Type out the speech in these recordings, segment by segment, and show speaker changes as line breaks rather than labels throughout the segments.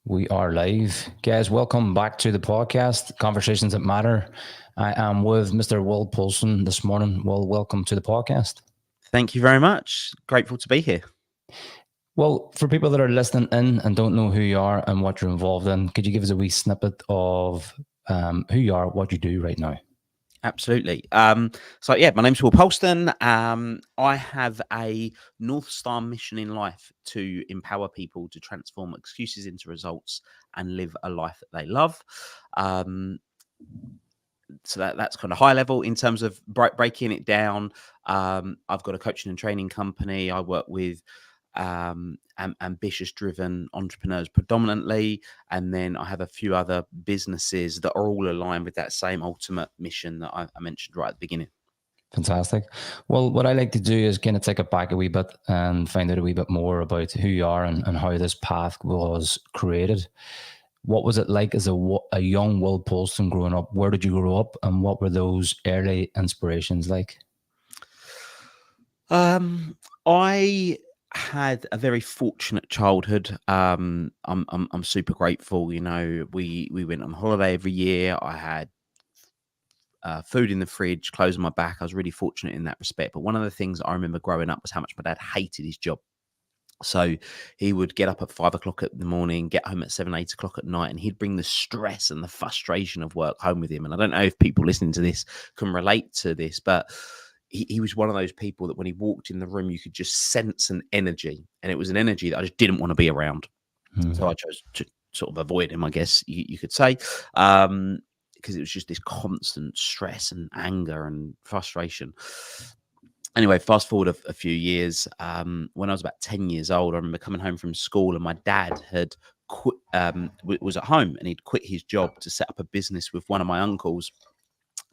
We are live. Guys, welcome back to the podcast, Conversations That Matter. I am with Mr. Will Polston this morning. Will, welcome to the podcast.
Thank you very much. Grateful to be here.
Well, for people that are listening in and don't know who you are and what you're involved in, could you give us a wee snippet of who you are, what you do right now?
Absolutely. My name's Will Polston. I have a North Star mission in life to empower people to transform excuses into results and live a life that they love. That's kind of high level. In terms of breaking it down, I've got a coaching and training company. I work with ambitious driven entrepreneurs predominantly, and then I have a few other businesses that are all aligned with that same ultimate mission that I mentioned right at the beginning.
Fantastic. Well, what I like to do is kind of take it back a wee bit and find out a wee bit more about who you are and how this path was created. What was it like as a young Will Polston growing up? Where did you grow up, and what were those early inspirations like?
I had a very fortunate childhood. I'm super grateful. You know, we went on holiday every year. I had food in the fridge, clothes on my back. I was really fortunate in that respect. But one of the things I remember growing up was how much my dad hated his job. So he would get up at 5 o'clock in the morning, get home at 7, 8 o'clock at night, and he'd bring the stress and the frustration of work home with him. And I don't know if people listening to this can relate to this, but he was one of those people that when he walked in the room, you could just sense an energy. And it was an energy that I just didn't want to be around. So I chose to sort of avoid him, I guess you could say, because it was just this constant stress and anger and frustration. Anyway, fast forward a few years. When I was about 10 years old, I remember coming home from school and my dad had quit, was at home, and he'd quit his job to set up a business with one of my uncles.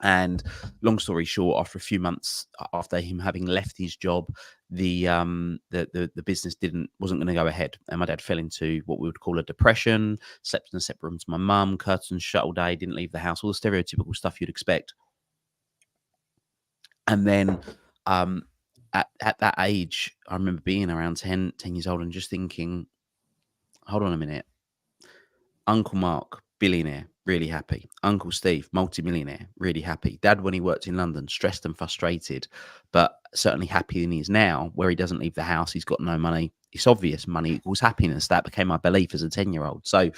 And long story short, after a few months after him having left his job, the business wasn't going to go ahead, and my dad fell into what we would call a depression. Slept in a separate room to my mum, curtains shut all day, didn't leave the house, all the stereotypical stuff you'd expect. And then at that age, I remember being around 10 years old and just thinking, hold on a minute. Uncle Mark, billionaire, really happy. Uncle Steve, multimillionaire, really happy. Dad, when he worked in London, stressed and frustrated, but certainly happier than he is now, where he doesn't leave the house. He's got no money. It's obvious money equals happiness. That became my belief as a 10-year-old. So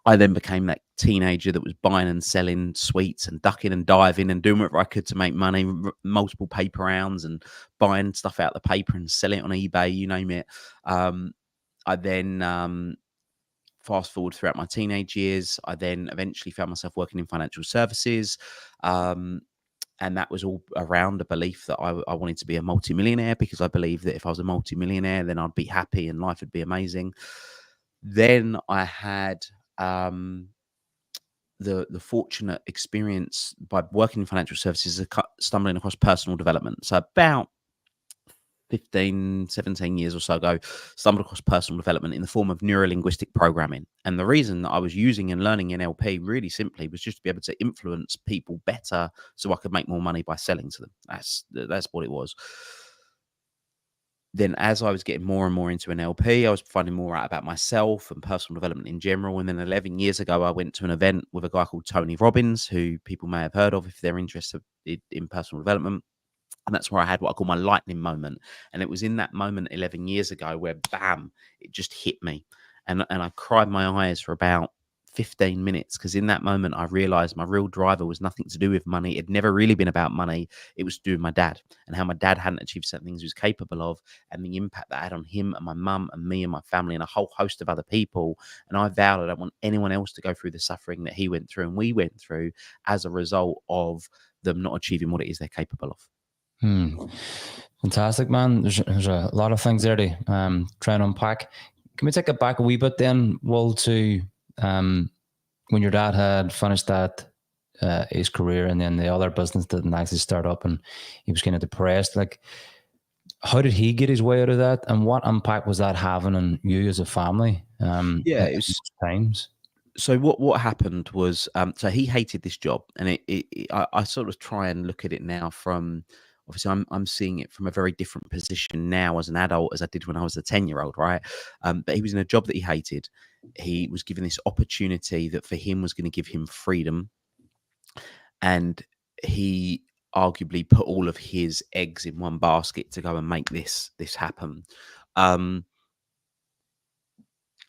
I then became that teenager that was buying and selling sweets and ducking and diving and doing whatever I could to make money, multiple paper rounds and buying stuff out of the paper and selling it on eBay, you name it. I then fast forward throughout my teenage years. I then eventually found myself working in financial services. And that was all around a belief that I wanted to be a multimillionaire, because I believed that if I was a multimillionaire, then I'd be happy and life would be amazing. Then I had the fortunate experience by working in financial services, stumbling across personal development. So about 15, 17 years or so ago, stumbled across personal development in the form of neuro-linguistic programming. And the reason that I was using and learning NLP really simply was just to be able to influence people better so I could make more money by selling to them. That's what it was. Then as I was getting more and more into NLP, I was finding more out about myself and personal development in general. And then 11 years ago, I went to an event with a guy called Tony Robbins, who people may have heard of if they're interested in personal development. And that's where I had what I call my lightning moment. And it was in that moment 11 years ago where, bam, it just hit me. And I cried my eyes for about 15 minutes, because in that moment, I realized my real driver was nothing to do with money. It had never really been about money. It was to do with my dad and how my dad hadn't achieved certain things he was capable of, and the impact that I had on him and my mum and me and my family and a whole host of other people. And I vowed I don't want anyone else to go through the suffering that he went through and we went through as a result of them not achieving what it is they're capable of.
Fantastic, man. There's a lot of things there to try and unpack. Can we take it back a wee bit then, Will, to when your dad had finished that his career, and then the other business didn't actually start up, and he was kind of depressed? Like, how did he get his way out of that, and what impact was that having on you as a family?
It was
times.
So what happened was, so he hated this job, and I sort of try and look at it now from obviously I'm seeing it from a very different position now as an adult as I did when I was a 10-year-old, right? But he was in a job that he hated. He was given this opportunity that for him was going to give him freedom, and he arguably put all of his eggs in one basket to go and make this happen. And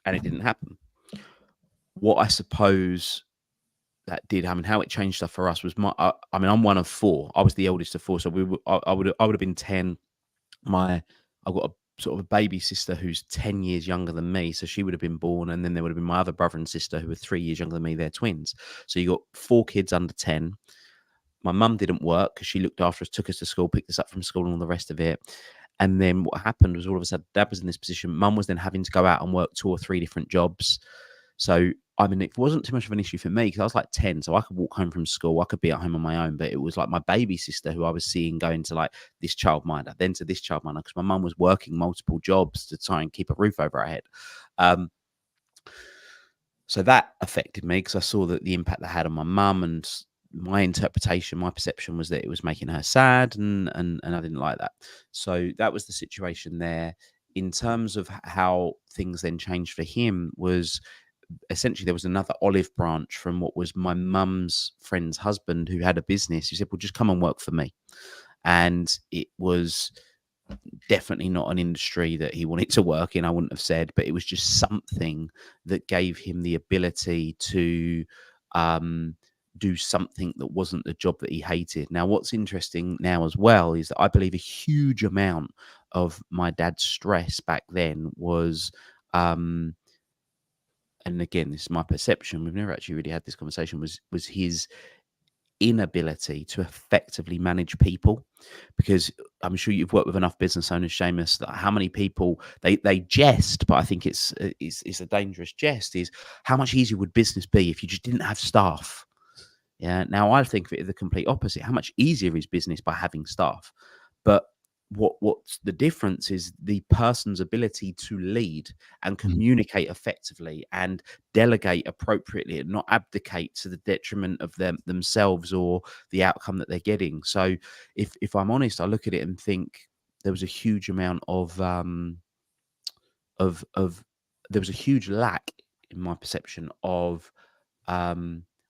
it didn't happen. What I suppose that did, I mean, how it changed stuff for us was I mean, I'm one of four. I was the eldest of four, so I would have been 10. I've got a sort of a baby sister who's 10 years younger than me, so she would have been born, and then there would have been my other brother and sister who were 3 years younger than me. They're twins. So you got 4 kids under 10. My mum didn't work because she looked after us, took us to school, picked us up from school, and all the rest of it. And then what happened was all of a sudden, Dad was in this position. Mum was then having to go out and work 2 or 3 different jobs. So, I mean, it wasn't too much of an issue for me because I was like 10, so I could walk home from school. I could be at home on my own, but it was like my baby sister who I was seeing going to like this childminder, then to this childminder, because my mum was working multiple jobs to try and keep a roof over her head. So that affected me because I saw that the impact that had on my mum, and my interpretation, my perception was that it was making her sad, and I didn't like that. So that was the situation there. In terms of how things then changed for him was essentially there was another olive branch from what was my mum's friend's husband who had a business. He said, well, just come and work for me. And it was definitely not an industry that he wanted to work in, I wouldn't have said, but it was just something that gave him the ability to do something that wasn't the job that he hated. Now, what's interesting now as well is that I believe a huge amount of my dad's stress back then was, and again, this is my perception, we've never actually really had this conversation, was his inability to effectively manage people. Because I'm sure you've worked with enough business owners, Seamus, that how many people they jest, but I think it's a dangerous jest, is how much easier would business be if you just didn't have staff? Yeah. Now I think of it the complete opposite. How much easier is business by having staff? But what's the difference is the person's ability to lead and communicate effectively and delegate appropriately and not abdicate to the detriment of themselves or the outcome that they're getting. So if I'm honest, I look at it and think there was a huge amount of there was a huge lack in my perception of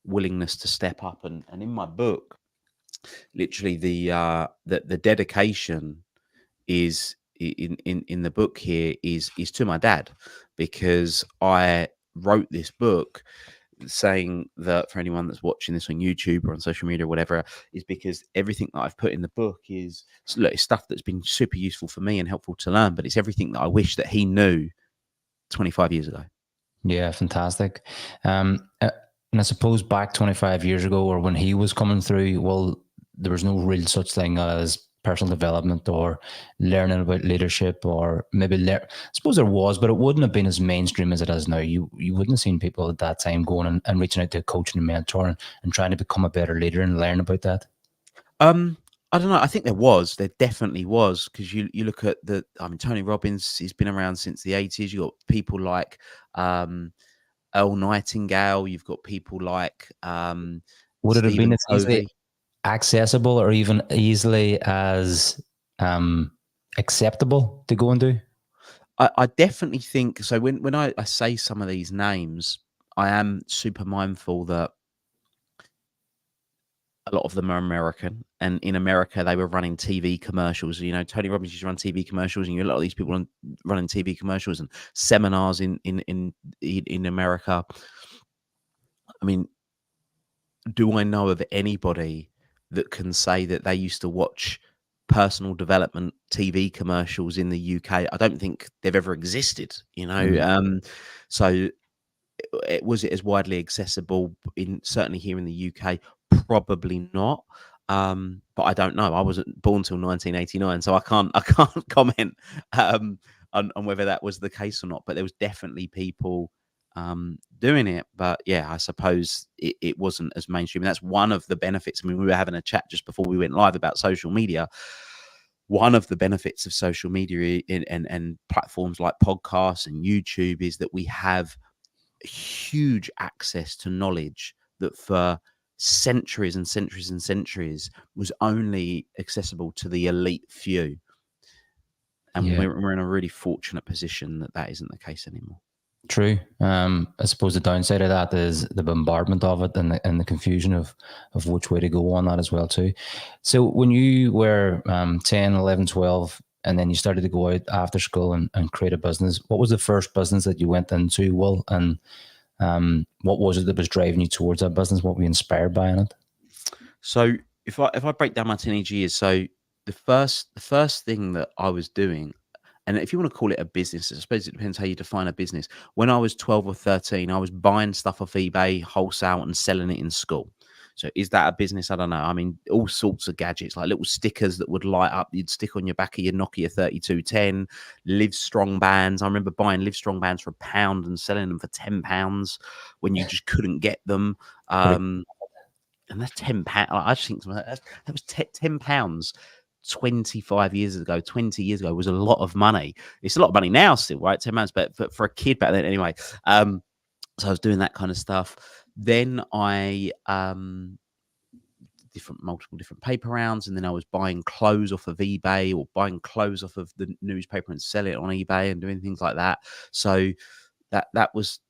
willingness to step up. And in my book, literally the dedication is in the book here is to my dad, because I wrote this book saying that, for anyone that's watching this on YouTube or on social media or whatever, is because everything that I've put in the book is, look, it's stuff that's been super useful for me and helpful to learn, but it's everything that I wish that he knew 25 years ago.
Yeah, fantastic. And I suppose back 25 years ago, or when he was coming through, well, there was no real such thing as personal development or learning about leadership, or maybe I suppose there was, but it wouldn't have been as mainstream as it is now. You wouldn't have seen people at that time going and reaching out to a coach and a mentor and trying to become a better leader and learn about that.
I don't know. I think there definitely was, because you look at Tony Robbins, he's been around since the 80s. You've got people like Earl Nightingale. You've got people like
would it have been as
Covey.
easily accessible or even easily as acceptable to go and do?
I definitely think so. When I say some of these names, I am super mindful that a lot of them are American, and in America they were running TV commercials. You know, Tony Robbins used to run TV commercials, and a lot of these people running TV commercials and seminars in America. I mean, do I know of anybody that can say that they used to watch personal development TV commercials in the UK? I don't think they've ever existed. You know, so was it as widely accessible certainly here in the UK? Probably not. But I don't know. I wasn't born till 1989, so I can't comment on whether that was the case or not. But there was definitely people doing it. But yeah, I suppose it wasn't as mainstream. And that's one of the benefits. I mean, we were having a chat just before we went live about social media. One of the benefits of social media and platforms like podcasts and YouTube is that we have huge access to knowledge that for centuries and centuries and centuries was only accessible to the elite few. And
Yeah.
we're in a really fortunate position that isn't the case anymore.
True. I suppose the downside of that is the bombardment of it and the confusion of which way to go on that as well too. So when you were 10, 11, 12, and then you started to go out after school and create a business, what was the first business that you went into, Will? And what was it that was driving you towards that business? What were you inspired by in it?
So if I break down my teenage years, so the first thing that I was doing, and if you want to call it a business, I suppose it depends how you define a business. When I was 12 or 13, I was buying stuff off eBay, wholesale, and selling it in school. So is that a business? I don't know. I mean, all sorts of gadgets, like little stickers that would light up, you'd stick on your back of your Nokia 3210, Live Strong bands. I remember buying Live Strong bands for £1 and selling them for £10 when you just couldn't get them. And that's £10. I just think that was £10 25 years ago, 20 years ago was a lot of money. It's a lot of money now still, right? £10, but for a kid back then anyway. So I was doing that kind of stuff. Then I multiple different paper rounds, and then I was buying clothes off of eBay or buying clothes off of the newspaper and sell it on eBay and doing things like that. So that was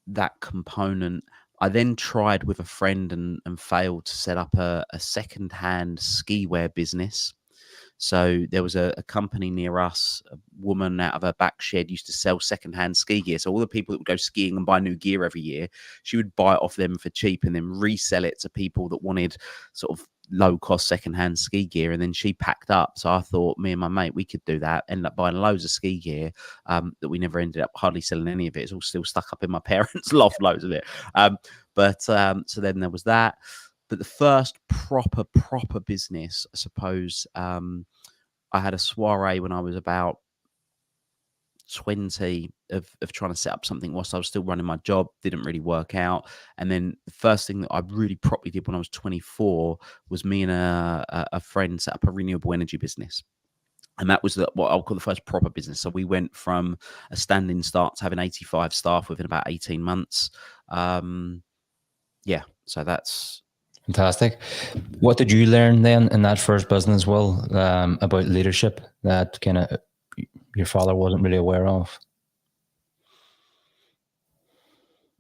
that component. I then tried with a friend and failed to set up a second-hand ski wear business. So there was a company near us, a woman out of her back shed used to sell second-hand ski gear. So all the people that would go skiing and buy new gear every year, she would buy it off them for cheap and then resell it to people that wanted sort of low-cost second-hand ski gear. And then she packed up. So I thought, me and my mate, we could do that. Ended up buying loads of ski gear that we never ended up hardly selling any of it. It's all still stuck up in my parents' loft, loads of it. So then there was that. But the first proper business, I suppose, I had a soiree when I was about 20 of trying to set up something whilst I was still running my job. Didn't really work out. And then the first thing that I really properly did when I was 24 was me and a friend set up a renewable energy business. And that was what I'll call the first proper business. So we went from a standing start to having 85 staff within about 18 months. So that's...
Fantastic. What did you learn then in that first business, Will, about leadership that kind of your father wasn't really aware of?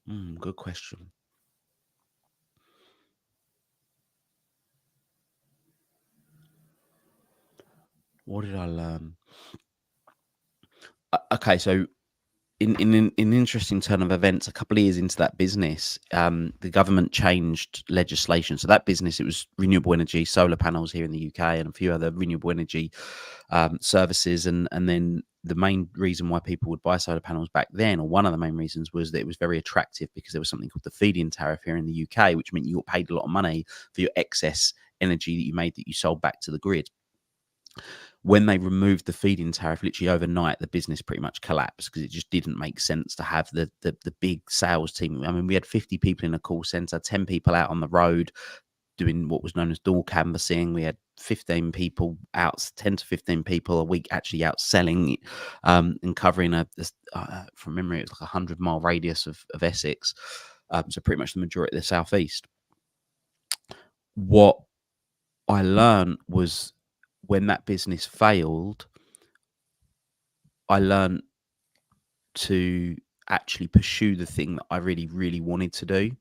Good question. What did I learn? Okay, so in an interesting turn of events, a couple of years into that business, the government changed legislation. So that business, it was renewable energy, solar panels here in the UK, and a few other renewable energy services. And then the main reason why people would buy solar panels back then, or one of the main reasons, was that it was very attractive because there was something called the feed-in tariff here in the UK, which meant you got paid a lot of money for your excess energy that you made that you sold back to the grid. When they removed the feed-in tariff, literally overnight, the business pretty much collapsed because it just didn't make sense to have the big sales team. I mean, we had 50 people in a call center, 10 people out on the road doing what was known as door canvassing. We had 15 people out, 10 to 15 people a week actually out selling and covering from memory, it was like 100-mile radius of Essex. So pretty much the majority of the southeast. What I learned was, when that business failed, I learned to actually pursue the thing that I really, really wanted to do.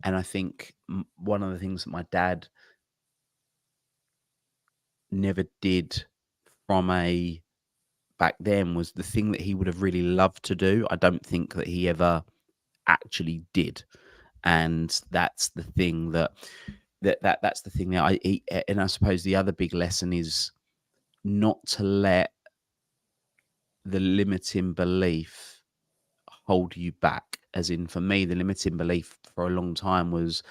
And I think one of the things that my dad never did back then was the thing that he would have really loved to do. I don't think that he ever actually did. And that's the thing that's the thing that and I suppose the other big lesson is not to let the limiting belief hold you back. As in, for me, the limiting belief for a long time was,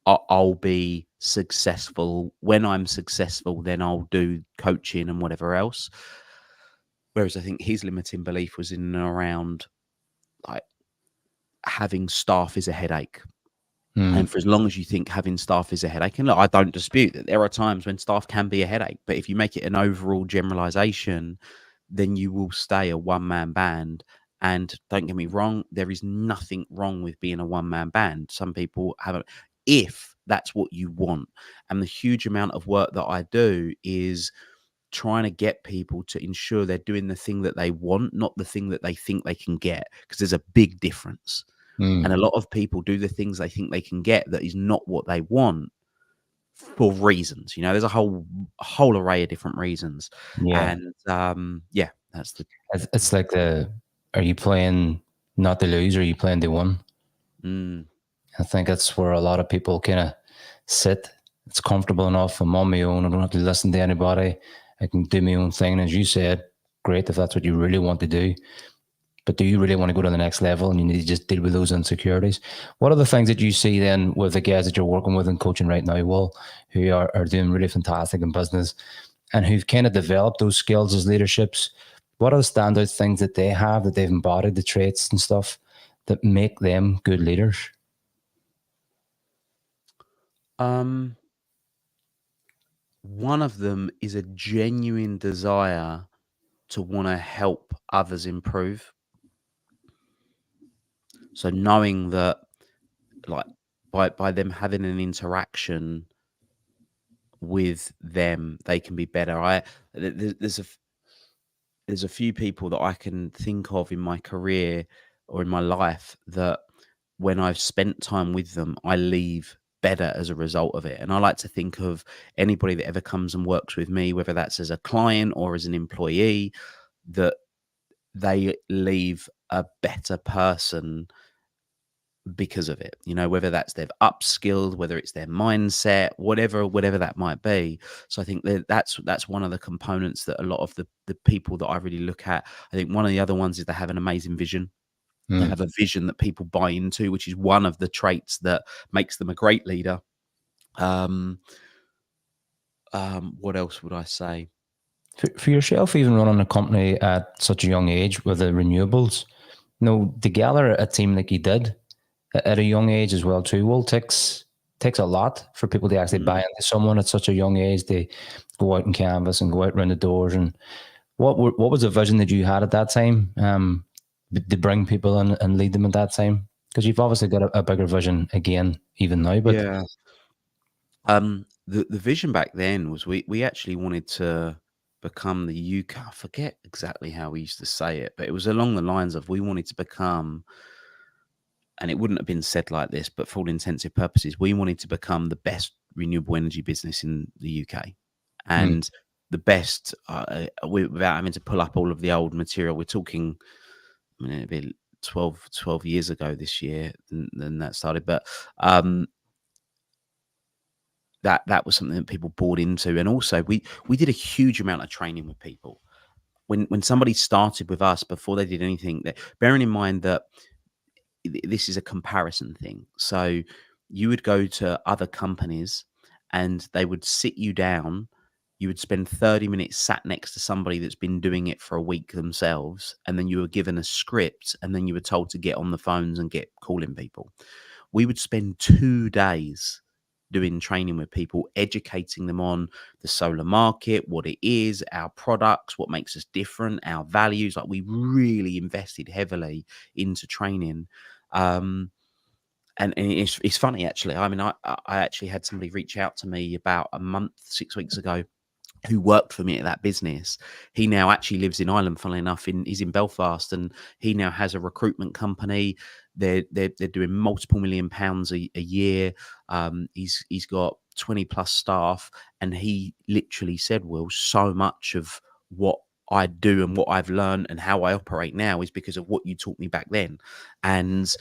I'll be successful. When I'm successful, then I'll do coaching and whatever else. Whereas I think his limiting belief was in and around, like, having staff is a headache. And for as long as you think having staff is a headache, and look, I don't dispute that there are times when staff can be a headache, but if you make it an overall generalization, then you will stay a one-man band. And don't get me wrong, there is nothing wrong with being a one-man band. Some people if that's what you want. And the huge amount of work that I do is trying to get people to ensure they're doing the thing that they want, not the thing that they think they can get, because there's a big difference. And a
Mm.
lot of people do the things they think they can get that is not what they want for reasons. There's a whole array of different reasons.
Yeah.
And yeah, that's the
It's like are you playing not to lose, or are you playing to win?
mm,
I think that's where a lot of people kind of sit. It's comfortable enough. I'm on my own. I don't have to listen to anybody. I can do my own thing. And as you said, great if that's what you really want to do. But do you really want to go to the next level, and you need to just deal with those insecurities? What are the things that you see then with the guys that you're working with and coaching right now, Will, who are doing really fantastic in business and who've kind of developed those skills as leaderships? What are the standout things that they have, that they've embodied, the traits and stuff that make them good leaders?
one of them is a genuine desire to want to help others improve. So knowing that, like, by them having an interaction with them, they can be better. There's a few people that I can think of in my career or in my life that when I've spent time with them, I leave better as a result of it. And I like to think of anybody that ever comes and works with me, whether that's as a client or as an employee, that they leave a better person because of it. Whether that's they've upskilled, whether it's their mindset, whatever that might be. So I think that's one of the components that a lot of the people that I really look at. I think one of the other ones is they have an amazing vision. They
Mm.
have a vision that people buy into, which is one of the traits that makes them a great leader. um what else would I say?
For yourself, even running a company at such a young age with the renewables, to gather a team like you did at a young age as well too, well, takes a lot for people to actually buy
Mm,
into someone at such a young age. They go out and canvas and go out around the doors. And what was the vision that you had at that time, to bring people in and lead them at that time? Because you've obviously got a bigger vision again, even now. But
yeah. The vision back then was we actually wanted to become the UK. I forget exactly how we used to say it, but it was along the lines of we wanted to become, and it wouldn't have been said like this, but for all intensive purposes, we wanted to become the best renewable energy business in the UK,
mm,
and the best, without having to pull up all of the old material. We're talking, I mean, it'd be 12 years ago this year, then that started, but that was something that people bought into. And also we did a huge amount of training with people. When somebody started with us, before they did anything, that, bearing in mind that this is a comparison thing. So you would go to other companies and they would sit you down. You would spend 30 minutes sat next to somebody that's been doing it for a week themselves. And then you were given a script, and then you were told to get on the phones and get calling people. We would spend 2 days doing training with people, educating them on the solar market, what it is, our products, what makes us different, our values. Like, we really invested heavily into training. Um, and it's funny, actually. I mean, I actually had somebody reach out to me about a month, 6 weeks ago, who worked for me at that business. He now actually lives in Ireland, funnily enough. He's in Belfast, and he now has a recruitment company. They're doing multiple £1 million a year. He's got 20 plus staff, and he literally said, "Will, so much of what I do and what I've learned and how I operate now is because of what you taught me back then." And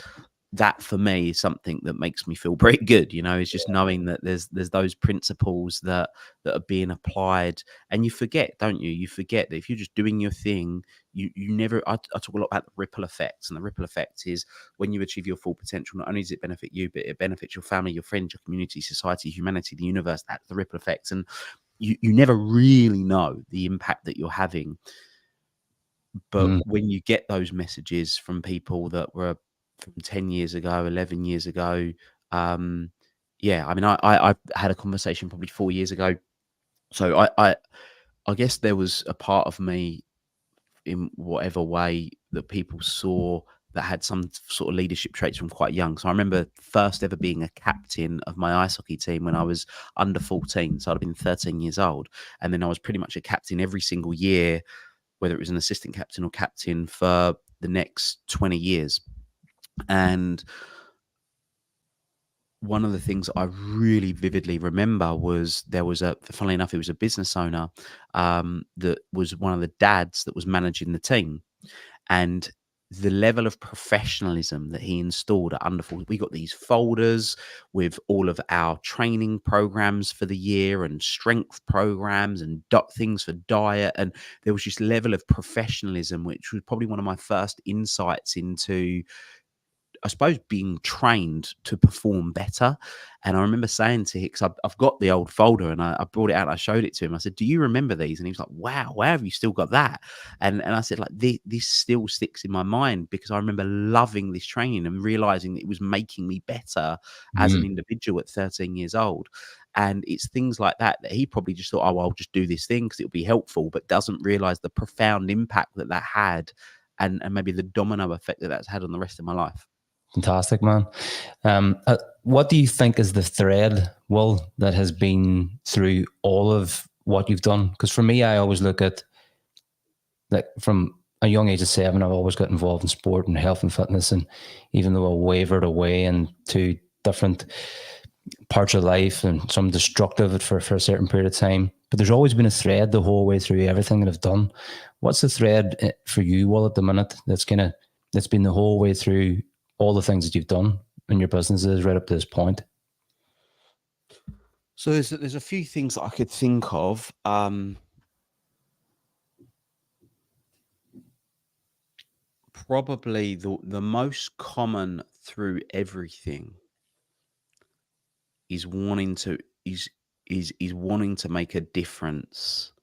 that, for me, is something that makes me feel pretty good. Is just knowing that there's those principles that are being applied. And you forget, don't you? You forget that if you're just doing your thing, you never. I talk a lot about the ripple effects, and the ripple effect is when you achieve your full potential. Not only does it benefit you, but it benefits your family, your friends, your community, society, humanity, the universe. That's the ripple effects, and you never really know the impact that you're having. But
mm,
when you get those messages from people that were from 10 years ago, 11 years ago, um, yeah, I mean, I had a conversation probably 4 years ago. So I guess there was a part of me, in whatever way, that people saw that had some sort of leadership traits from quite young. So I remember first ever being a captain of my ice hockey team when I was under 14. So I'd have been 13 years old. And then I was pretty much a captain every single year, whether it was an assistant captain or captain, for the next 20 years. And one of the things I really vividly remember was funnily enough, it was a business owner that was one of the dads that was managing the team. And the level of professionalism that he installed at under 40, we got these folders with all of our training programs for the year and strength programs and things for diet. And there was this level of professionalism, which was probably one of my first insights into, I suppose, being trained to perform better. And I remember saying to Hicks, I've got the old folder, and I brought it out and I showed it to him. I said, "Do you remember these?" And he was like, "Wow, where have you still got that?" And I said, like, this still sticks in my mind because I remember loving this training and realizing that it was making me better as an individual at 13 years old. And it's things like that he probably just thought, oh, I'll just do this thing because it'll be helpful, but doesn't realize the profound impact that had, and maybe the domino effect that that's had on the rest of my life.
Fantastic, man. What do you think is the thread, Will, that has been through all of what you've done? Because for me, I always look at, like, from a young age of 7, I've always got involved in sport and health and fitness. And even though I wavered away into different parts of life and some destructive for a certain period of time, but there's always been a thread the whole way through everything that I've done. What's the thread for you, Will, at the minute that's been the whole way through all the things that you've done in your businesses right up to this point?
So there's a few things that I could think of. Probably the most common through everything is wanting to make a difference.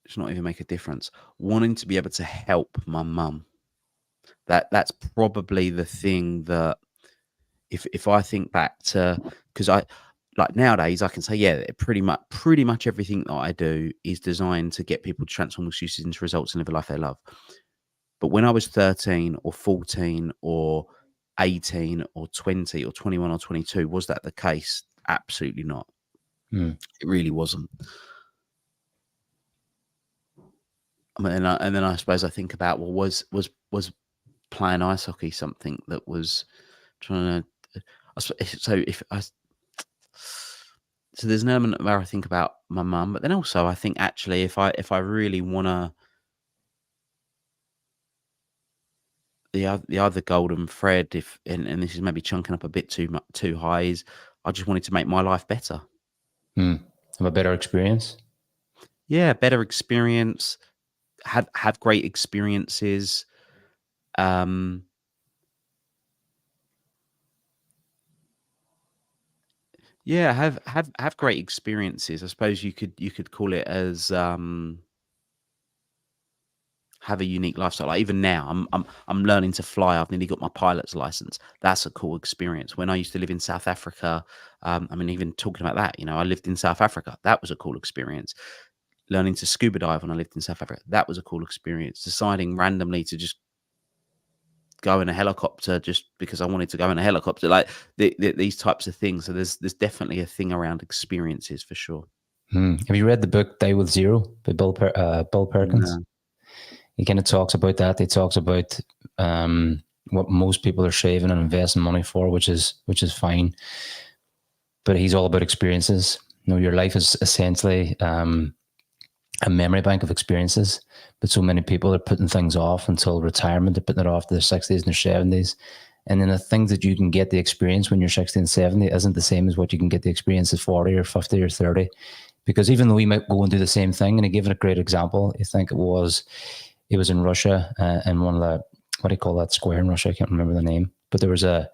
It's not even make a difference. Wanting to be able to help my mum. That's probably the thing that, if I think back to, because like nowadays I can say, yeah, pretty much everything that I do is designed to get people to transform excuses into results and live a life they love. But when I was 13 or 14 or 18 or 20 or 21 or 22, was that the case? Absolutely not. It really wasn't. And then I suppose I think about, well, was playing ice hockey something that was trying to, so there's an element where I think about my mum, but then also I think, actually, if I really want to, the other golden thread, and this is maybe chunking up a bit too high, is I just wanted to make my life better.
Have a better experience.
Yeah, better experience. Have great experiences. Yeah, have great experiences. I suppose you could call it as have a unique lifestyle. Like, even now, I'm learning to fly. I've nearly got my pilot's license. That's a cool experience. When I used to live in South Africa, I mean, even talking about that, I lived in South Africa. That was a cool experience. Learning to scuba dive when I lived in South Africa, that was a cool experience. Deciding randomly to just go in a helicopter just because I wanted to go in a helicopter, like these types of things. So there's definitely a thing around experiences for sure.
Have you read the book Day with Zero by Bill Perkins? No. He kind of talks about that. He talks about what most people are saving and investing money for, which is fine. But he's all about experiences. Your life is essentially a memory bank of experiences, but so many people are putting things off until retirement. They're putting it off to their 60s and their 70s. And then the things that you can get the experience when you're 60 and 70 isn't the same as what you can get the experience at 40 or 50 or 30. Because even though we might go and do the same thing, and he gave it a great example, I think it was in Russia, and one of the, what do you call that square in Russia? I can't remember the name, but there was a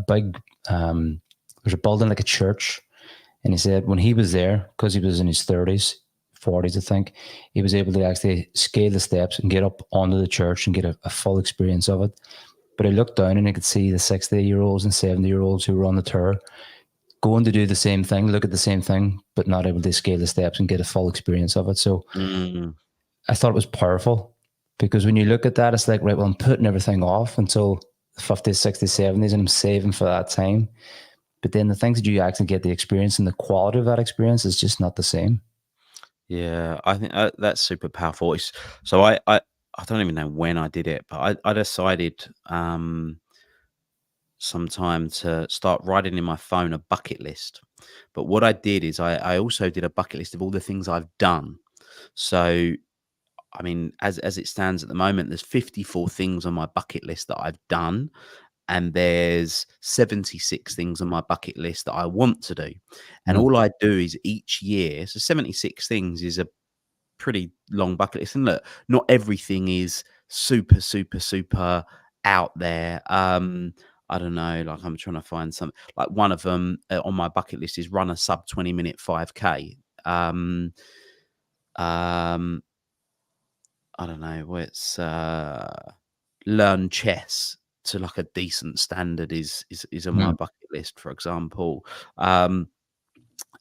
big, there's a building like a church. And he said when he was there, because he was in his 30s, 40s, I think, he was able to actually scale the steps and get up onto the church and get a full experience of it. But he looked down and he could see the 60-year-olds and 70-year-olds who were on the tour going to do the same thing, look at the same thing, but not able to scale the steps and get a full experience of it. So I thought it was powerful, because when you look at that, it's like, right, well, I'm putting everything off until the 50s, 60s, 70s, and I'm saving for that time. But then the things that you actually get the experience and the quality of that experience is just not the same.
Yeah, I think that's super powerful. So I don't even know when I did it, but I decided sometime to start writing in my phone a bucket list. But what I did is I also did a bucket list of all the things I've done. So I mean, as it stands at the moment, there's 54 things on my bucket list that I've done, and there's 76 things on my bucket list that I want to do. And
Mm.
all I do is each year, so 76 things is a pretty long bucket list. And look, not everything is super, super, super out there. I don't know, like I'm trying to find some, like one of them on my bucket list is run a sub 20-minute 5K. Um, I don't know, where it's learn chess to like a decent standard is on my
Mm.
bucket list, for example. Um,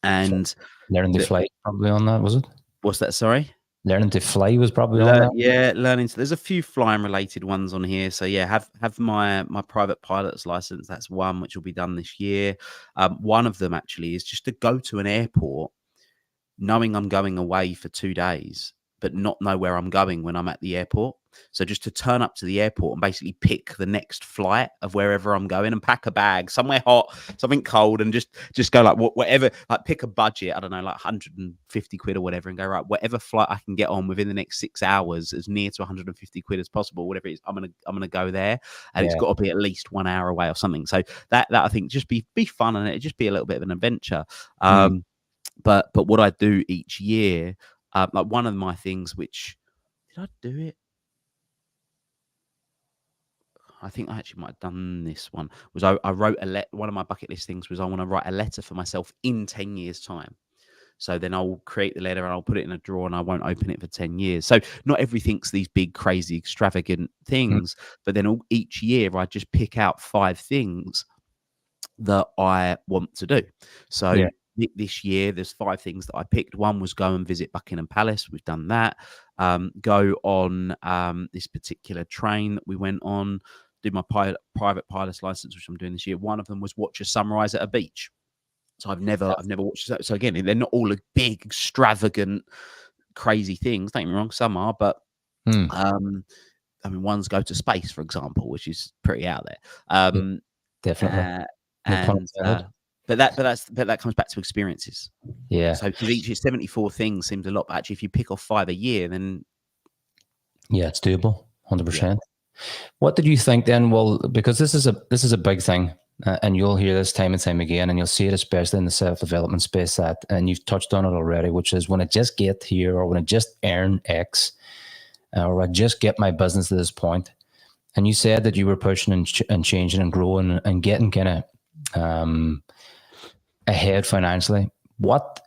and
Learning to
the,
fly probably on that, was it?
what's that? Sorry.
Learning to fly was probably on that.
Learning. There's a few flying related ones on here. So yeah, have my private pilot's license. That's one which will be done this year. One of them actually is just to go to an airport knowing I'm going away for 2 days, but not know where I'm going when I'm at the airport. So just to turn up to the airport and basically pick the next flight of wherever I'm going and pack a bag somewhere hot, something cold, and just go like whatever, like pick a budget, I don't know, like 150 quid or whatever, and go, right, whatever flight I can get on within the next 6 hours, as near to 150 quid as possible, whatever it is, I'm gonna go there, and it's
Yeah.
got to be at least 1 hour away or something. So that I think just be fun, and it just be a little bit of an adventure.
Mm.
But what I do each year, like one of my things, which did I do it? I think I actually might have done this one. Was I wrote one of my bucket list things was I want to write a letter for myself in 10 years' time. So then I'll create the letter and I'll put it in a drawer and I won't open it for 10 years. So not everything's these big, crazy, extravagant
Mm.
things, but then each year I just pick out 5 things that I want to do. So
Yeah.
this year, there's 5 things that I picked. One was go and visit Buckingham Palace. We've done that. Go on this particular train that we went on. Do my private pilot's license, which I'm doing this year. One of them was watch a sunrise at a beach. So I've never watched that. So again, they're not all big, extravagant, crazy things. Don't get me wrong, some are, but
Mm.
I mean, one's go to space, for example, which is pretty out there.
Yeah, definitely.
Uh,
No pun
and
intended.
but that comes back to experiences.
Yeah.
So because each year 74 things seems a lot, but actually if you pick off 5 a year, then
Yeah, it's doable.
yeah.
100%. What did you think then? Well, because this is a big thing, and you'll hear this time and time again, and you'll see it especially in the self-development space, that, and you've touched on it already, which is when I just get here, or when I just earn X, or I just get my business to this point. And you said that you were pushing and changing and growing and getting kind of ahead financially. What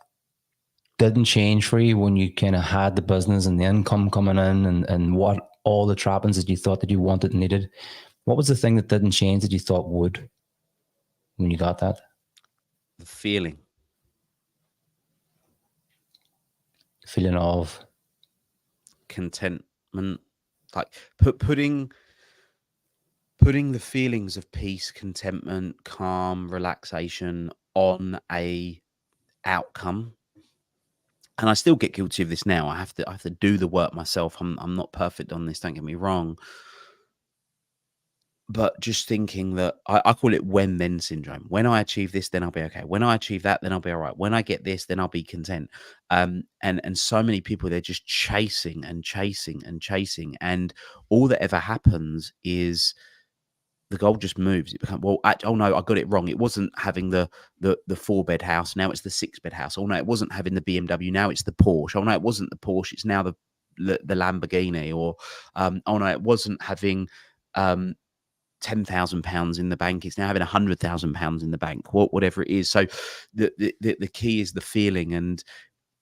didn't change for you when you kind of had the business and the income coming in, and what all the trappings that you thought that you wanted and needed? What was the thing that didn't change that you thought would when you got that?
The feeling
Feeling of
contentment, like putting the feelings of peace, contentment, calm, relaxation on a outcome. And I still get guilty of this now. I have to do the work myself. I'm not perfect on this, don't get me wrong. But just thinking that I call it when then syndrome. When I achieve this, then I'll be okay. When I achieve that, then I'll be all right. When I get this, then I'll be content. And so many people, they're just chasing and chasing and chasing. And all that ever happens is the goal just moves. It becomes, well, oh no, I got it wrong. It wasn't having the 4-bed house. Now it's the 6-bed house. Oh no, it wasn't having the BMW. Now it's the Porsche. Oh no, it wasn't the Porsche. It's now the Lamborghini. Or oh no, it wasn't having £10,000 in the bank. It's now having £100,000 in the bank. Whatever it is. So the key is the feeling. And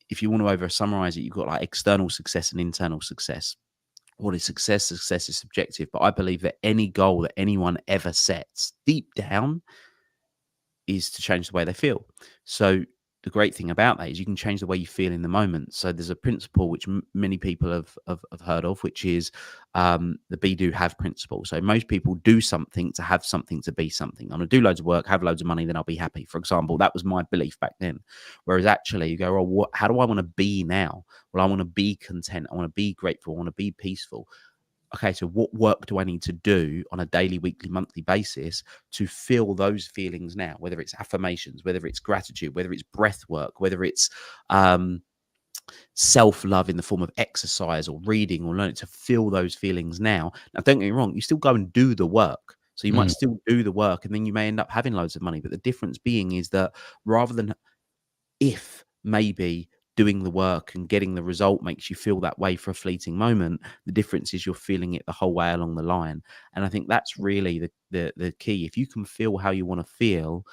if you want to over summarize it, you've got like external success and internal success. What is success? Success is subjective, but I believe that any goal that anyone ever sets deep down is to change the way they feel. So the great thing about that is you can change the way you feel in the moment. So there's a principle which many people have heard of, which is the be do have principle. So most people do something to have something to be something. I'm going to do loads of work, have loads of money, then I'll be happy. For example, that was my belief back then. Whereas actually you go, oh, how do I want to be now? Well, I want to be content. I want to be grateful. I want to be peaceful. Okay, so what work do I need to do on a daily, weekly, monthly basis to feel those feelings now? Whether it's affirmations, whether it's gratitude, whether it's breath work, whether it's self-love in the form of exercise or reading or learning to feel those feelings now. Now, don't get me wrong, you still go and do the work. So you might still do the work and then you may end up having loads of money. But the difference being is that rather than if maybe doing the work and getting the result makes you feel that way for a fleeting moment, the difference is you're feeling it the whole way along the line. And I think that's really the key. If you can feel how you want to feel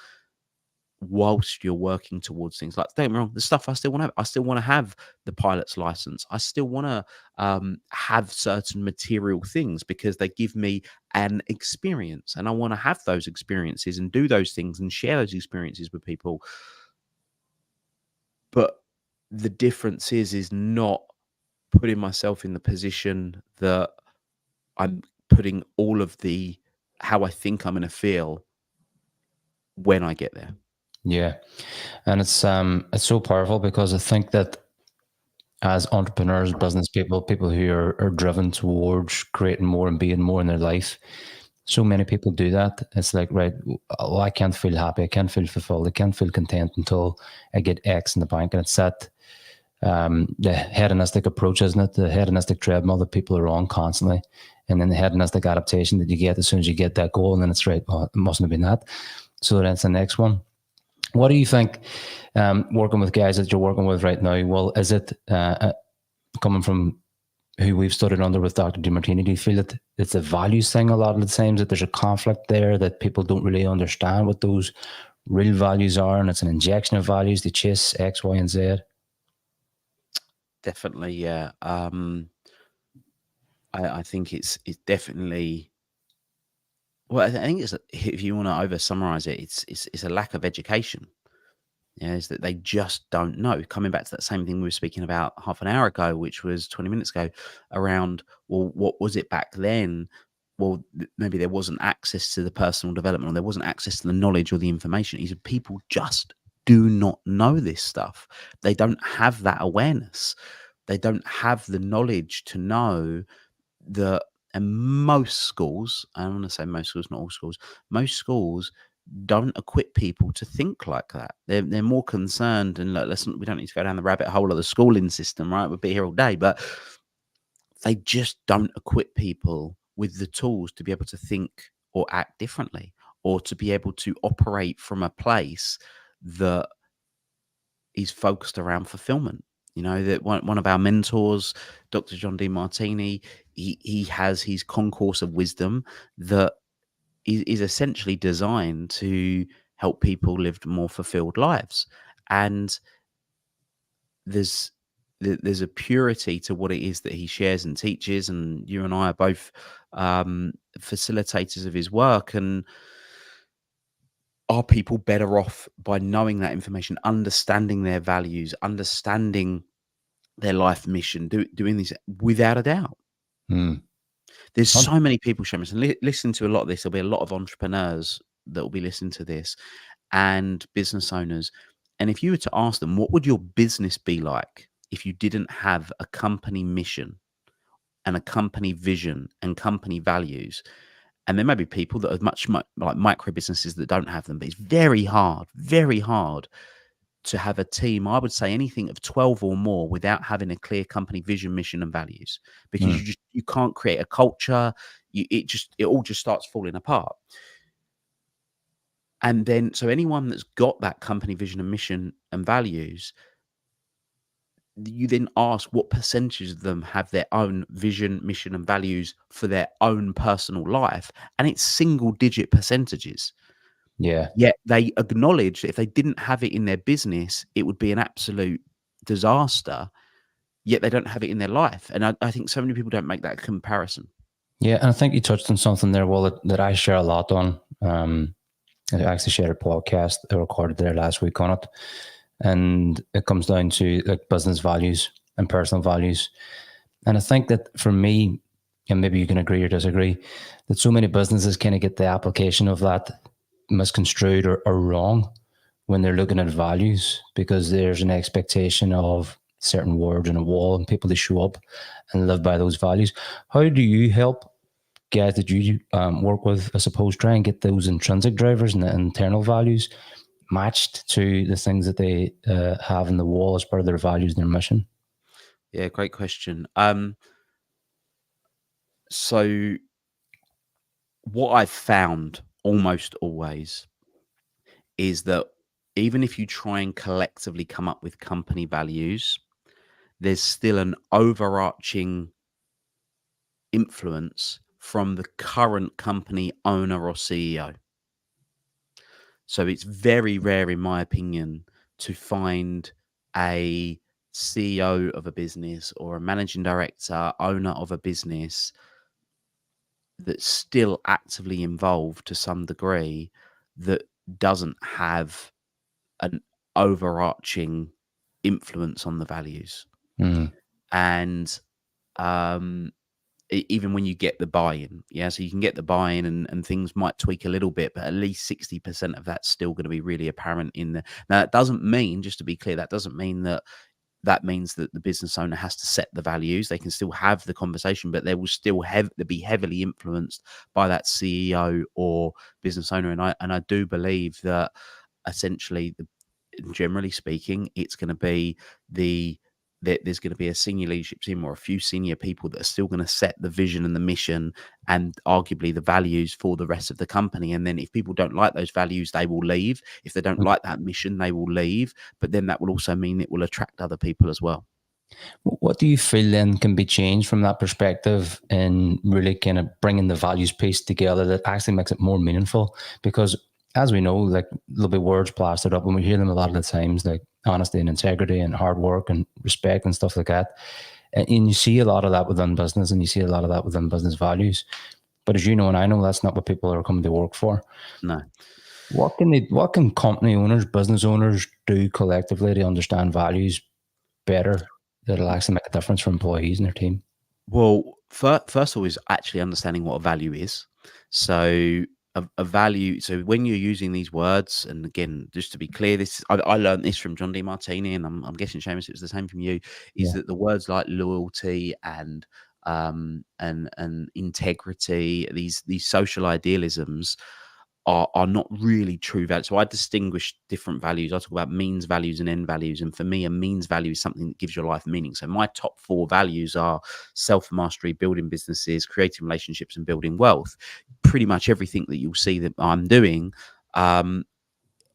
whilst you're working towards things, like, don't get me wrong, the stuff I still want to have. I still want to have the pilot's license. I still want to have certain material things because they give me an experience, and I want to have those experiences and do those things and share those experiences with people. But the difference is not putting myself in the position that I'm putting all of the how I think I'm going to feel when I get there.
Yeah. And it's so powerful because I think that as entrepreneurs, business people, people who are driven towards creating more and being more in their life, so many people do that. It's like, right, well, I can't feel happy, I can't feel fulfilled, I can't feel content until I get X in the bank. And it's that the hedonistic approach, isn't it? The hedonistic treadmill that people are on constantly. And then the hedonistic adaptation that you get as soon as you get that goal. And then it's right, well, it mustn't have been that. So that's the next one. What do you think, working with guys that you're working with right now? Well, is it coming from who we've studied under with Dr. DeMartini? Do you feel that it's a values thing a lot of the times, that there's a conflict there, that people don't really understand what those real values are, and it's an injection of values to chase X, Y, and Z?
Definitely, yeah. I think it's definitely. Well, I think it's, if you want to over summarize it, it's a lack of education. Yeah, is that they just don't know. Coming back to that same thing we were speaking about half an hour ago, which was 20 minutes ago, around, well, what was it back then? Well, maybe there wasn't access to the personal development, or there wasn't access to the knowledge or the information. Is people just do not know this stuff. They don't have that awareness. They don't have the knowledge to know that. And most schools, I'm going to say most schools, not all schools, most schools don't equip people to think like that. They're more concerned, and we don't need to go down the rabbit hole of the schooling system, right? We'll be here all day, but they just don't equip people with the tools to be able to think or act differently, or to be able to operate from a place that is focused around fulfillment. You know, that one of our mentors, Dr. John DeMartini, he has his concourse of wisdom that is essentially designed to help people live more fulfilled lives. And there's a purity to what it is that he shares and teaches. And you and I are both facilitators of his work. And are people better off by knowing that information, understanding their values, understanding their life mission, doing this? Without a doubt. There's so many people, Seamus, and listen to a lot of this. There'll be a lot of entrepreneurs that will be listening to this, and business owners. And if you were to ask them, what would your business be like if you didn't have a company mission and a company vision and company values? And there may be people that are much like micro businesses that don't have them, but it's very hard to have a team. I would say anything of 12 or more without having a clear company vision, mission, and values, because you can't create a culture. It all just starts falling apart. And then, so anyone that's got that company vision and mission and values, you then ask what percentage of them have their own vision, mission, and values for their own personal life, and it's single-digit percentages.
Yeah.
Yet they acknowledge that if they didn't have it in their business, it would be an absolute disaster. Yet they don't have it in their life. And I think so many people don't make that comparison.
Yeah, and I think you touched on something there, Will, that I share a lot on. I actually shared a podcast I recorded there last week on it. and it comes down to like business values and personal values. And I think that for me, and maybe you can agree or disagree, that so many businesses kind of get the application of that misconstrued or wrong when they're looking at values, because there's an expectation of certain words on a wall and people to show up and live by those values. How do you help guys that you work with, I suppose, try and get those intrinsic drivers and the internal values matched to the things that they have in the wall as part of their values and their mission?
Yeah, great question. So what I've found almost always is that even if you try and collectively come up with company values, there's still an overarching influence from the current company owner or CEO. So it's very rare, in my opinion, to find a CEO of a business or a managing director, owner of a business that's still actively involved to some degree that doesn't have an overarching influence on the values.
Mm.
And even when you get the buy-in, so you can get the buy-in and things might tweak a little bit, but at least 60% of that's still going to be really apparent in the. Now, that doesn't mean, just to be clear, that doesn't mean that means that the business owner has to set the values. They can still have the conversation, but they will still be heavily influenced by that CEO or business owner. And I do believe that essentially, generally speaking, it's going to be there's going to be a senior leadership team or a few senior people that are still going to set the vision and the mission and arguably the values for the rest of the company. And then if people don't like those values, they will leave. If they don't like that mission, they will leave. But then that will also mean it will attract other people as well.
What do you feel then can be changed from that perspective in really kind of bringing the values piece together that actually makes it more meaningful? Because as we know, like there'll be words plastered up and we hear them a lot of the times, like honesty and integrity and hard work and respect and stuff like that. And you see a lot of that within business and you see a lot of that within business values. But as you know, and I know, that's not what people are coming to work for.
No.
What can company owners, business owners do collectively to understand values better that'll actually make a difference for employees and their team?
Well, first of all, is actually understanding what a value is. So a value. So when you're using these words, and again, just to be clear, this I learned this from John Demartini, and I'm guessing Seamus, it was the same from you. Is that the words like loyalty and integrity, these social idealisms are not really true values. So I distinguish different values. I talk about means values and end values. And for me, a means value is something that gives your life meaning. So my top 4 values are self-mastery, building businesses, creating relationships, and building wealth. Pretty much everything that you'll see that I'm doing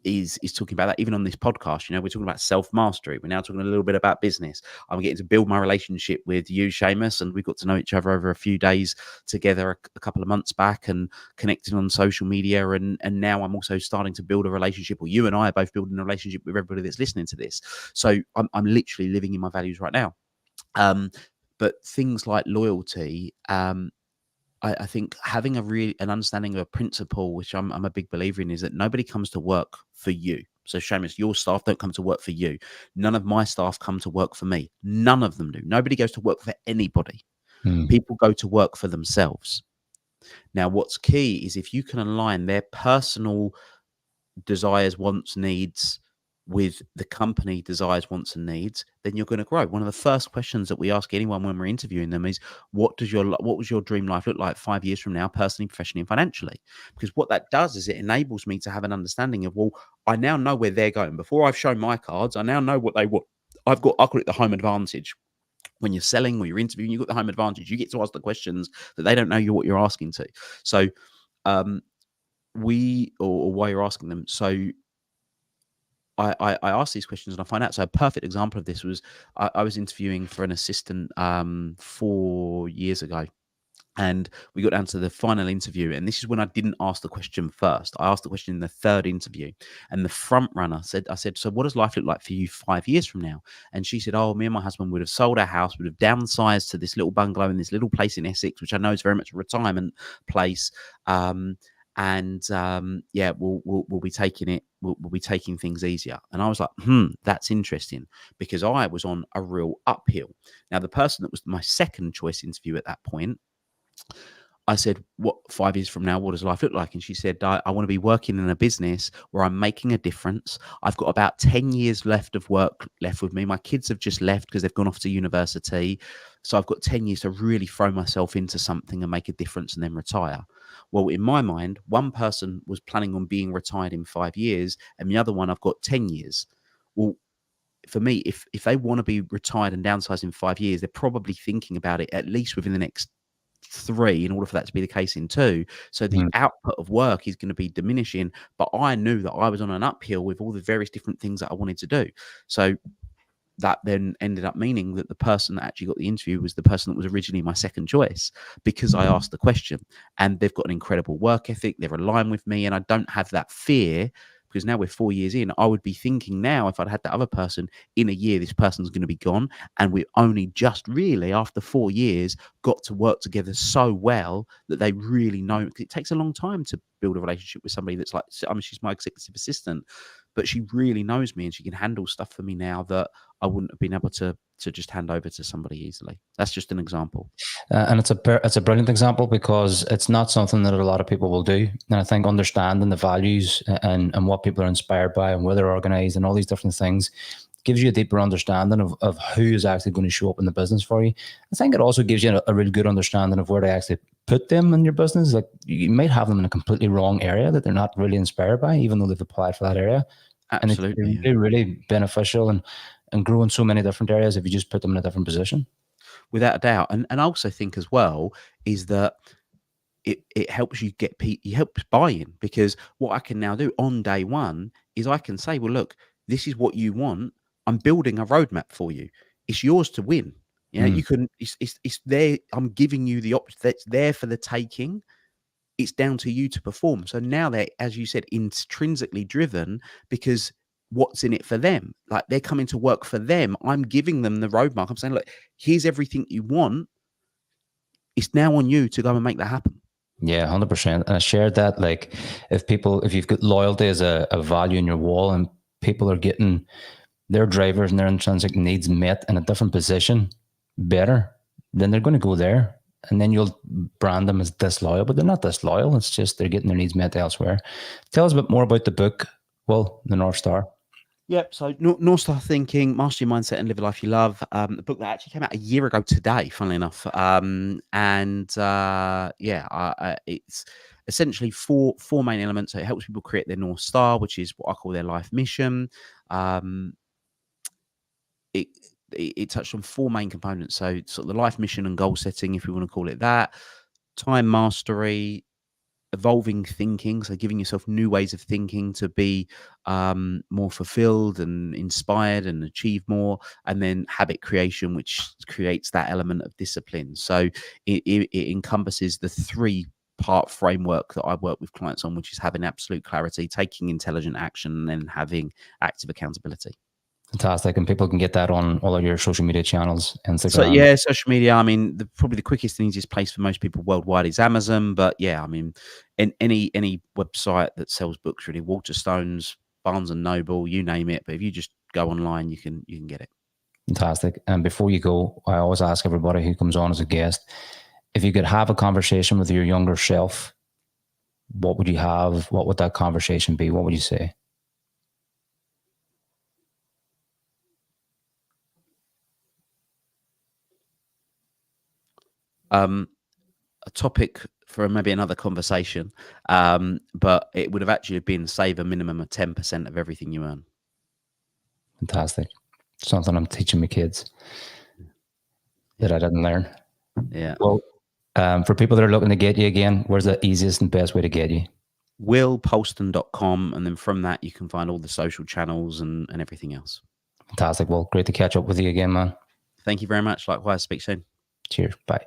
is talking about that. Even on this podcast, we're talking about self-mastery. We're now talking a little bit about business. I'm getting to build my relationship with you, Seamus, and we got to know each other over a few days together a couple of months back and connecting on social media. And now I'm also starting to build a relationship, or you and I are both building a relationship with everybody that's listening to this. So I'm literally living in my values right now. But things like loyalty, I think having an understanding of a principle, which I'm a big believer in, is that nobody comes to work for you. So Seamus, your staff don't come to work for you. None of my staff come to work for me. None of them do. Nobody goes to work for anybody. People go to work for themselves. Now, what's key is if you can align their personal desires, wants, needs with the company desires, wants, and needs, then you're going to grow. One of the first questions that we ask anyone when we're interviewing them is, what was your dream life look like 5 years from now, personally, professionally, and financially? Because what that does is it enables me to have an understanding of, well, I now know where they're going. Before I've shown my cards, I now know what they want. I call it the home advantage. When you're selling or you're interviewing, you've got the home advantage. You get to ask the questions that they don't know what you're asking to. So or why you're asking them. So I asked these questions and I find out. So a perfect example of this was I was interviewing for an assistant 4 years ago, and we got down to the final interview. And this is when I didn't ask the question first. I asked the question in the third interview, and the front runner said, so what does life look like for you 5 years from now? And she said, oh, me and my husband would have sold our house, would have downsized to this little bungalow in this little place in Essex, which I know is very much a retirement place. and we'll be taking it. We'll be taking things easier. And I was like, that's interesting, because I was on a real uphill. Now, the person that was my second choice interview at that point, I said, what, 5 years from now, what does life look like? And she said, I want to be working in a business where I'm making a difference. I've got about 10 years left of work left with me. My kids have just left because they've gone off to university. So I've got 10 years to really throw myself into something and make a difference and then retire. Well, in my mind, one person was planning on being retired in 5 years, and the other one, I've got 10 years. Well, for me, if they want to be retired and downsize in 5 years, they're probably thinking about it at least within the next 3, in order for that to be the case in 2. So the output of work is going to be diminishing. But I knew that I was on an uphill with all the various different things that I wanted to do. So that then ended up meaning that the person that actually got the interview was the person that was originally my second choice, because I asked the question, and they've got an incredible work ethic. They're aligned with me, and I don't have that fear, because now we're 4 years in. I would be thinking now, if I'd had the other person, in a year, this person's going to be gone. And we only just really, after 4 years, got to work together so well that they really know. It takes a long time to build a relationship with somebody that's like, I mean, she's my executive assistant, but she really knows me and she can handle stuff for me now that I wouldn't have been able to just hand over to somebody easily. That's just an example.
And it's a brilliant example, because it's not something that a lot of people will do. And I think understanding the values and what people are inspired by and where they're organized and all these different things gives you a deeper understanding of who is actually going to show up in the business for you. I think it also gives you a really good understanding of where to actually put them in your business. Like, you might have them in a completely wrong area that they're not really inspired by, even though they've applied for that area.
Absolutely.
And it's really beneficial and grow in so many different areas if you just put them in a different position.
Without a doubt. And I also think as well is that it helps you get it helps buy-in, because what I can now do on day one is I can say, well, look, this is what you want. I'm building a roadmap for you. It's yours to win. You can, it's there. I'm giving you the option that's there for the taking. It's down to you to perform. So now they're, as you said, intrinsically driven, because what's in it for them? Like, they're coming to work for them. I'm giving them the roadmap. I'm saying, look, here's everything you want. It's now on you to go and make that happen.
Yeah, 100%. And I shared that, like, if you've got loyalty as a value in your wall, and people are getting their drivers and their intrinsic needs met in a different position better, then they're going to go there. And then you'll brand them as disloyal, but they're not disloyal. It's just they're getting their needs met elsewhere. Tell us a bit more about the book, Will, The North Star.
Yep. So North Star Thinking, Master Your Mindset and Live a Life You Love. The book that actually came out a year ago today, funnily enough. It's essentially four main elements. So it helps people create their North Star, which is what I call their life mission. It touched on 4 main components. So sort of the life mission and goal setting, if we want to call it that, time mastery, evolving thinking, so giving yourself new ways of thinking to be more fulfilled and inspired and achieve more, and then habit creation, which creates that element of discipline. So it encompasses the 3-part framework that I work with clients on, which is having absolute clarity, taking intelligent action, and then having active accountability.
Fantastic. And people can get that on all of your social media channels, Instagram.
So yeah, social media. I mean, probably the quickest and easiest place for most people worldwide is Amazon. But yeah, I mean, any website that sells books, really, Waterstones, Barnes and Noble, you name it. But if you just go online, you can get it.
Fantastic. And before you go, I always ask everybody who comes on as a guest, if you could have a conversation with your younger self, what would you have? What would that conversation be? What would you say?
A topic for maybe another conversation, but it would have actually been save a minimum of 10% of everything you earn.
Fantastic. Something I'm teaching my kids that I didn't learn.
Yeah.
Well, for people that are looking to get you again, where's the easiest and best way to get you?
willpolston.com, and then from that you can find all the social channels and everything else.
Fantastic. Well, great to catch up with you again, man.
Thank you very much. Likewise. Speak soon.
Cheers. Bye.